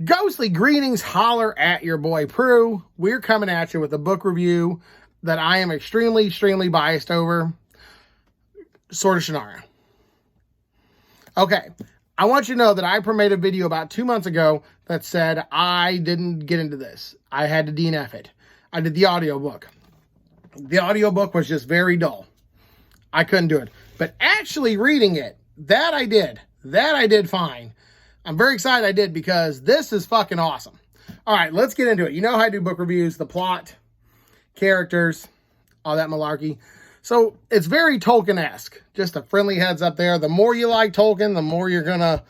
Ghostly greetings, holler at your boy Prue. We're coming at you with a book review that I am extremely biased over. Sword of Shannara. Okay, I want you to know that I made a video about 2 months ago that said I didn't get into this. I had to DNF it. I did the audiobook. The audiobook was just very dull. I couldn't do it. But actually reading it, that I did. That I did fine. I'm very excited I did because this is fucking awesome. All right, let's get into it. You know how I do book reviews, the plot, characters, all that malarkey. So it's very Tolkien-esque. Just a friendly heads up there. The more you like Tolkien, the more you're going to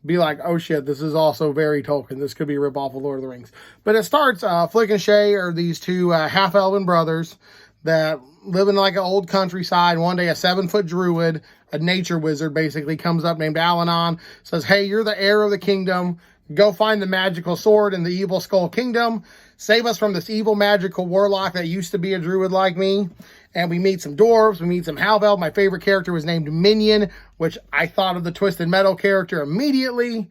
be like, oh shit, this is also very Tolkien. This could be a ripoff of Lord of the Rings. But it starts, Flick and Shay are these two half-elven brothers that live in like an old countryside. One day a 7-foot druid, a nature wizard basically, comes up named Alanon, says, hey, you're the heir of the kingdom. Go find the magical sword in the evil skull kingdom. Save us from this evil magical warlock that used to be a druid like me. And we meet some dwarves. We meet some half-elves. My favorite character was named Minion, which I thought of the Twisted Metal character immediately.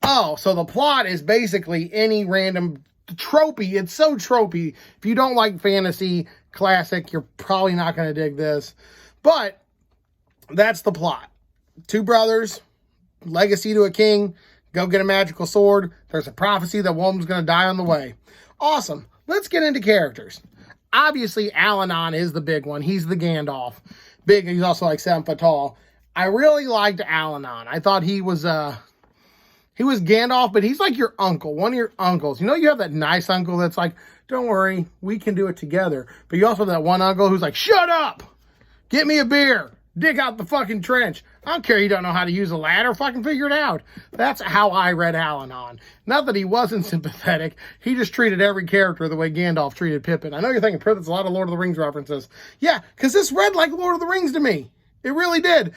Oh, so the plot is basically any random tropey. It's so tropey. If you don't like fantasy classic, you're probably not going to dig this. But that's the plot. Two brothers, legacy to a king, go get a magical sword. There's a prophecy that one was going to die on the way. Awesome. Let's get into characters. Obviously, Alanon is the big one. He's the Gandalf. Big, he's also like 7 foot tall. I really liked Alanon. I thought he was Gandalf, but he's like your uncle, one of your uncles. You know, you have that nice uncle that's like, don't worry, we can do it together. But you also have that one uncle who's like, shut up! Get me a beer! Dig out the fucking trench. I don't care you don't know how to use a ladder. Fucking figure it out. That's how I read Alanon. Not that he wasn't sympathetic. He just treated every character the way Gandalf treated Pippin. I know you're thinking, that's a lot of Lord of the Rings references. Yeah, because this read like Lord of the Rings to me. It really did.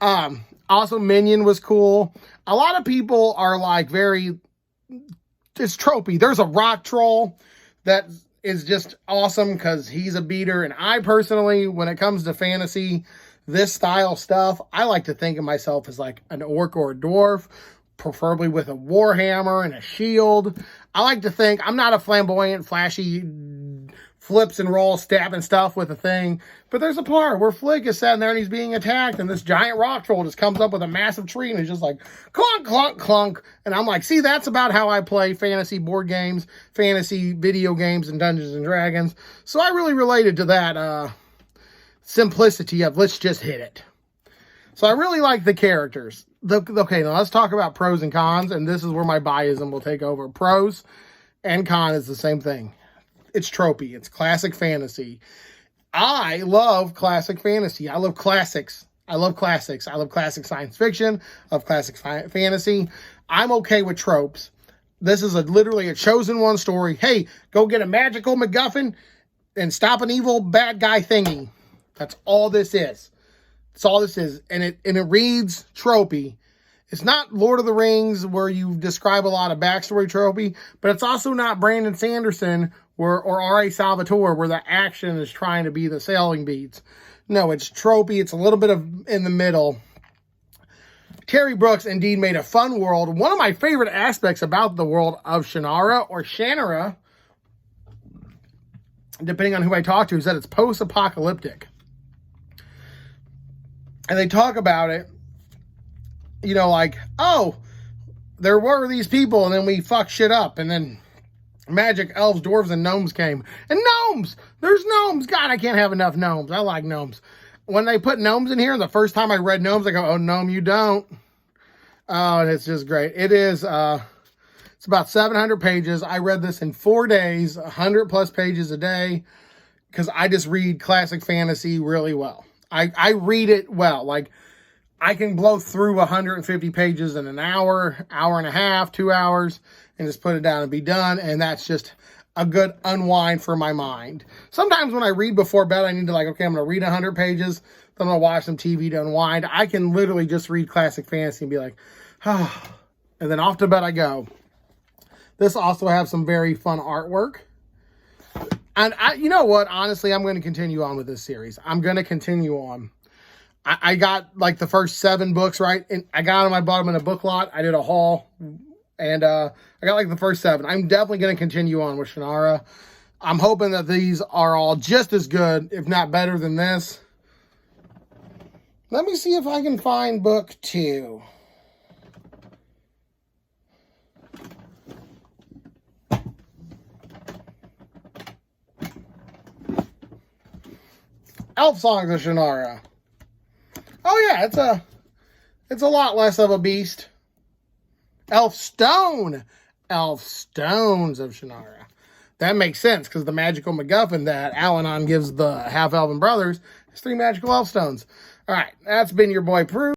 Also, Minion was cool. A lot of people are like it's tropey. There's a rock troll that is just awesome because he's a beater. And I personally, when it comes to fantasy, this style stuff, I like to think of myself as like an orc or a dwarf, preferably with a warhammer and a shield. I like to think I'm not a flamboyant, flashy, flips and rolls, stabbing stuff with a thing. But there's a part where Flick is sitting there and he's being attacked, and this giant rock troll just comes up with a massive tree and is just like clunk, clunk, clunk. And I'm like, see, that's about how I play fantasy board games, fantasy video games, and Dungeons and Dragons. So I really related to that simplicity of let's just hit it. So I really like the characters. Okay, now let's talk about pros and cons, and this is where my biasm will take over. Pros and con is the same thing. It's tropey. It's classic fantasy. I love classic fantasy. I love classics. I love classics. I love classic science fiction. I love classic fantasy. I'm okay with tropes. This is literally a chosen one story. Hey, go get a magical MacGuffin and stop an evil bad guy thingy. That's all this is. That's all this is. And it reads tropey. It's not Lord of the Rings where you describe a lot of backstory tropey, but it's also not Brandon Sanderson or R.A. Salvatore where the action is trying to be the selling beats. No, it's tropey. It's a little bit of in the middle. Terry Brooks indeed made a fun world. One of my favorite aspects about the world of Shannara or Shannara, depending on who I talk to, is that it's post-apocalyptic. And they talk about it, you know, like, oh, there were these people and then we fucked shit up. And then magic, elves, dwarves, and gnomes came. And gnomes! There's gnomes! God, I can't have enough gnomes. I like gnomes. When they put gnomes in here, the first time I read gnomes, I go, oh, gnome, you don't. Oh, and it's just great. It is, it's about 700 pages. I read this in 4 days, 100 plus pages a day, because I just read classic fantasy really well. I read it well. Like, I can blow through 150 pages in an hour, hour and a half, 2 hours, and just put it down and be done. And that's just a good unwind for my mind. Sometimes when I read before bed, I need to like, okay, I'm going to read 100 pages. Then I'm going to watch some TV to unwind. I can literally just read classic fantasy and be like, ah, and then off to bed I go. This also has some very fun artwork. And you know what? Honestly, I'm going to continue on with this series. I'm going to continue on. I got like the first 7 books, right? And I got them, I bought them in a book lot. I did a haul And I got like the first 7. I'm definitely going to continue on with Shannara. I'm hoping that these are all just as good, if not better than this. Let me see if I can find book 2. Elf Songs of Shannara. Oh yeah, it's a lot less of a beast. Elf Stones of Shannara. That makes sense, because the magical MacGuffin that Al-Anon gives the half-elven brothers is 3 magical elf stones. All right, that's been your boy Prue.